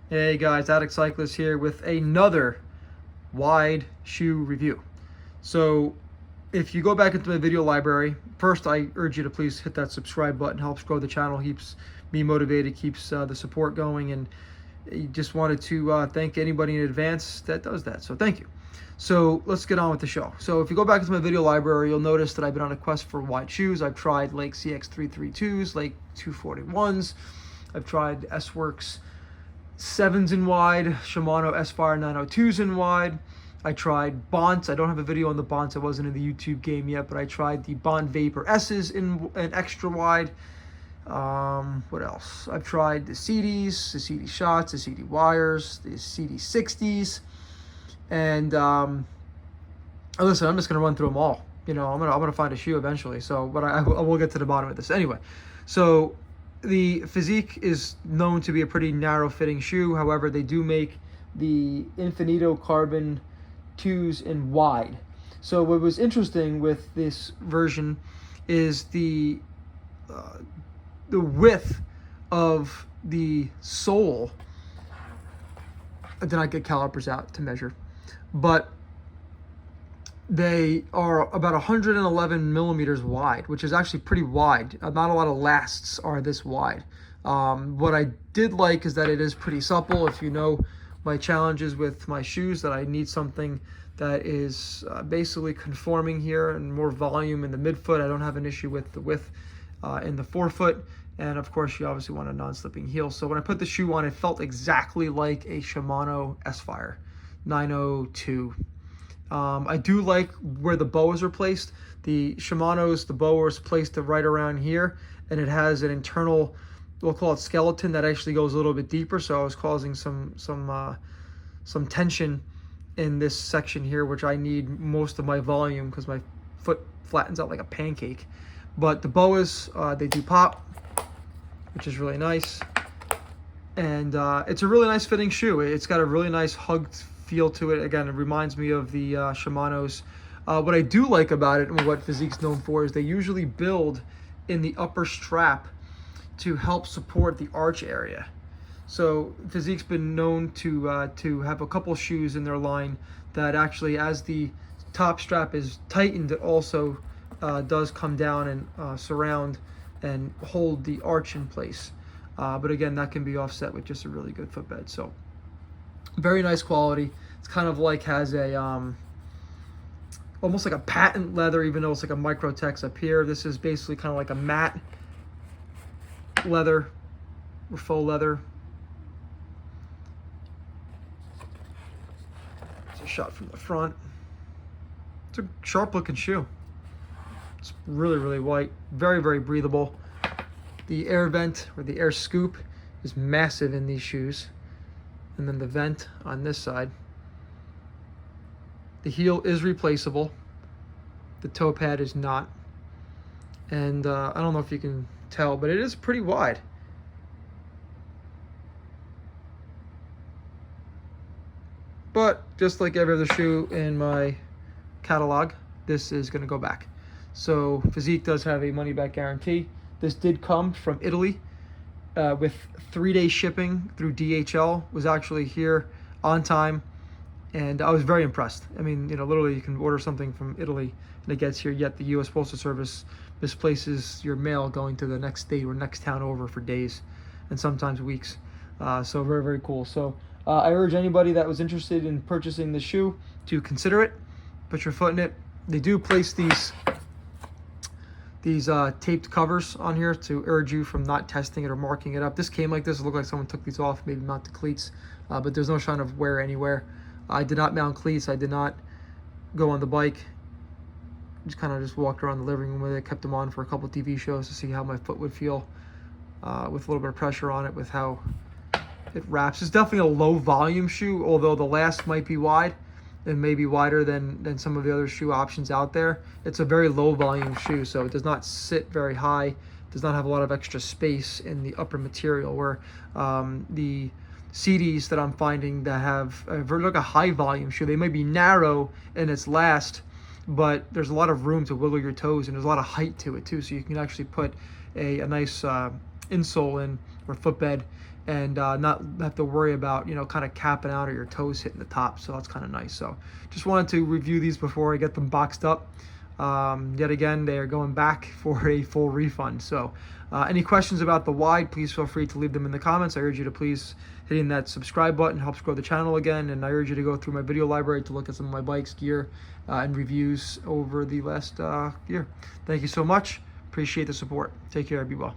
Hey guys, Addict Cyclist here with another wide shoe review. So if you go back into my video library, first I urge you to please hit that subscribe button. Helps grow the channel, keeps me motivated, keeps the support going, and just wanted to thank anybody in advance that does that. So thank you. So let's get on with the show. So if you go back into my video library, you'll notice that I've been on a quest for wide shoes. I've tried Lake CX332s, Lake 241s. I've tried S-Works 7s in wide, Shimano S-Fire 902s in wide. I tried Bonds. I don't have a video on the Bonds. I wasn't in the YouTube game yet, but I tried the Bond Vapor S's in extra wide. What else? I've tried the CDs, the CD Shots, the CD Wires, the CD 60s. And listen, I'm just going to run through them all. You know, I'm gonna find a shoe eventually. So, but I will get to the bottom of this. Anyway, so the Fizik is known to be a pretty narrow fitting shoe. However, they do make the Infinito Carbon 2s in wide. So what was interesting with this version is the width of the sole. I did not get calipers out to measure, but they are about 111 millimeters wide, which is actually pretty wide. Not a lot of lasts are this wide. What I did like is that it is pretty supple. If you know my challenges with my shoes, that I need something that is basically conforming here and more volume in the midfoot. I don't have an issue with the width in the forefoot. And of course, you obviously want a non-slipping heel. So when I put the shoe on, it felt exactly like a Shimano S-Fire 902. I do like where the boas are placed. The Shimano's, the boa is placed right around here, and it has an internal, we'll call it skeleton, that actually goes a little bit deeper. So I was causing some tension in this section here, which I need most of my volume because my foot flattens out like a pancake. But the boas, they do pop, which is really nice. And it's a really nice fitting shoe. It's got a really nice hugged feel to it. Again, it reminds me of the Shimano's. What I do like about it, and what Fizik's known for, is they usually build in the upper strap to help support the arch area. So Fizik's been known to have a couple shoes in their line that actually, as the top strap is tightened, it also does come down and surround and hold the arch in place. But again, that can be offset with just a really good footbed. So very nice quality. It's kind of like has a almost like a patent leather, even though it's like a Microtex up here. This is basically kind of like a matte leather or faux leather. It's a shot from the front. It's a sharp looking shoe. It's really, really white, very, very breathable. The air vent, or the air scoop, is massive in these shoes. And then the vent on this side. The heel is replaceable. The toe pad is not. And I don't know if you can tell, but it is pretty wide. But just like every other shoe in my catalog, this is going to go back. So Fizik does have a money-back guarantee. This did come from Italy with 3-day shipping through DHL. Was actually here on time, and I was very impressed. I mean, you know, literally you can order something from Italy and it gets here, yet the U.S. Postal Service misplaces your mail going to the next state or next town over for days and sometimes weeks. So very, very cool. So I urge anybody that was interested in purchasing the shoe to consider it. Put your foot in it. They do place these taped covers on here to urge you from not testing it or marking it up. This came like this. It looked like someone took these off, maybe mount the cleats, but there's no sign of wear anywhere. I did not mount cleats. I did not go on the bike. Just kind of just walked around the living room with it. Kept them on for a couple TV shows to see how my foot would feel with a little bit of pressure on it, with how it wraps. It's definitely a low volume shoe, although the last might be wide and maybe wider than some of the other shoe options out there. It's a very low volume shoe, so it does not sit very high, does not have a lot of extra space in the upper material, where the CDs that I'm finding that have like a high volume shoe, they might be narrow in its last, but there's a lot of room to wiggle your toes, and there's a lot of height to it too, so you can actually put a nice insole in, or footbed, and not have to worry about, you know, kind of capping out or your toes hitting the top. So that's kind of nice. So just wanted to review these before I get them boxed up. Yet again, they are going back for a full refund. So any questions about the wide, please feel free to leave them in the comments. I urge you to please hitting that subscribe button, helps grow the channel again. And I urge you to go through my video library to look at some of my bikes, gear, and reviews over the last year. Thank you so much. Appreciate the support. Take care. Be well.